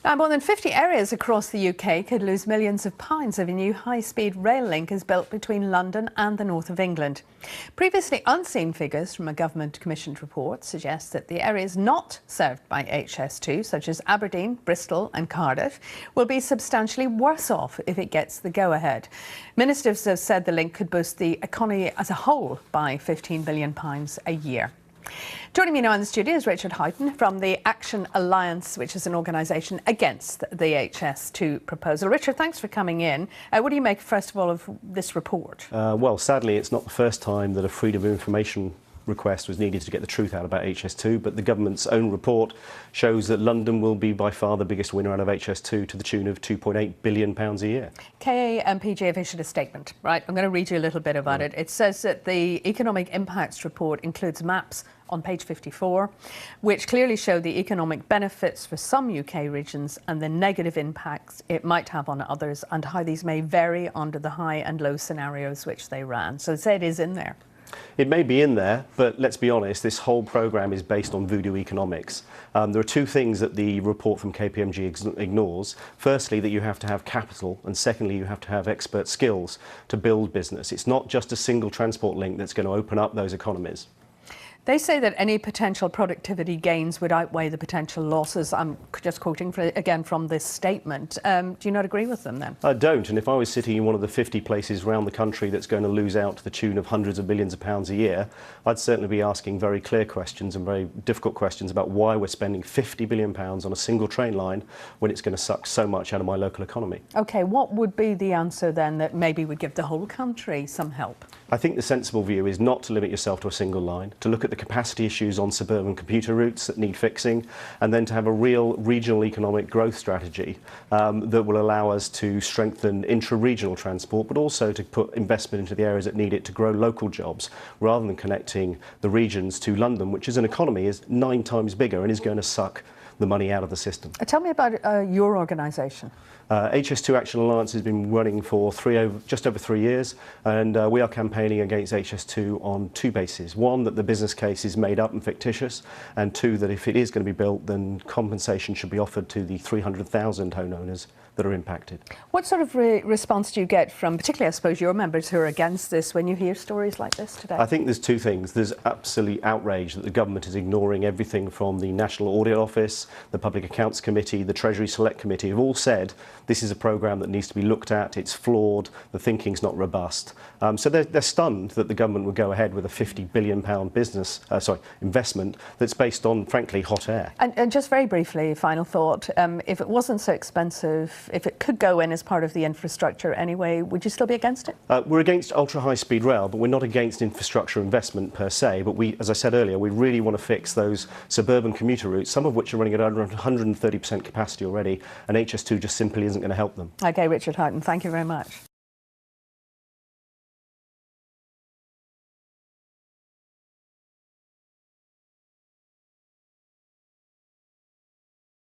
Now, more than 50 areas across the UK could lose millions of pounds if a new high-speed rail link is built between London and the north of England. Previously unseen figures from a government-commissioned report suggest that the areas not served by HS2, such as Aberdeen, Bristol and Cardiff, will be substantially worse off if it gets the go-ahead. Ministers have said the link could boost the economy as a whole by £15 billion a year. Joining me now in the studio is Richard Houghton from the Action Alliance, which is an organisation against the HS2 proposal. Richard, thanks for coming in. What do you make, first of all, of this report? Well, sadly, it's not the first time that a freedom of information request was needed to get the truth out about HS2, but the government's own report shows that London will be by far the biggest winner out of HS2 to the tune of £2.8 billion a year. KA and PG have issued a statement, right? I'm going to read you a little bit about it. It says that the Economic Impacts Report includes maps on page 54, which clearly show the economic benefits for some UK regions and the negative impacts it might have on others, and how these may vary under the high and low scenarios which they ran. So say it is in there. It may be in there, but let's be honest, this whole programme is based on voodoo economics. There are two things that the report from KPMG ignores. Firstly, that you have to have capital, and secondly, you have to have expert skills to build business. It's not just a single transport link that's going to open up those economies. They say that any potential productivity gains would outweigh the potential losses. I'm just quoting again from this statement. Do you not agree with them then? I don't, and if I was sitting in one of the 50 places around the country that's going to lose out to the tune of hundreds of billions of pounds a year, I'd certainly be asking very clear questions and very difficult questions about why we're spending £50 billion on a single train line when it's going to suck so much out of my local economy. OK, what would be the answer then that maybe would give the whole country some help? I think the sensible view is not to limit yourself to a single line, to look at the capacity issues on suburban commuter routes that need fixing, and then to have a real regional economic growth strategy that will allow us to strengthen intra-regional transport, but also to put investment into the areas that need it to grow local jobs, rather than connecting the regions to London, which as an economy is 9 times bigger and is going to suck the money out of the system. Tell me about your organisation. HS2 Action Alliance has been running for just over 3 years, and we are campaigning against HS2 on 2 bases. One, that the business case is made up and fictitious, and 2, that if it is going to be built, then compensation should be offered to the 300,000 homeowners that are impacted. What sort of response do you get from, particularly I suppose, your members who are against this when you hear stories like this today? I think there's 2 things. There's absolute outrage that the government is ignoring everything from the National Audit Office, the Public Accounts Committee, the Treasury Select Committee have all said this is a programme that needs to be looked at, it's flawed, the thinking's not robust. So they're stunned that the government would go ahead with a £50 billion investment that's based on, frankly, hot air. And just very briefly, final thought, if it wasn't so expensive, if it could go in as part of the infrastructure anyway, would you still be against it? We're against ultra-high-speed rail, but we're not against infrastructure investment per se. But we, as I said earlier, we really want to fix those suburban commuter routes, some of which are running at under 130% capacity already, and HS2 just simply isn't going to help them. OK, Richard Houghton, thank you very much.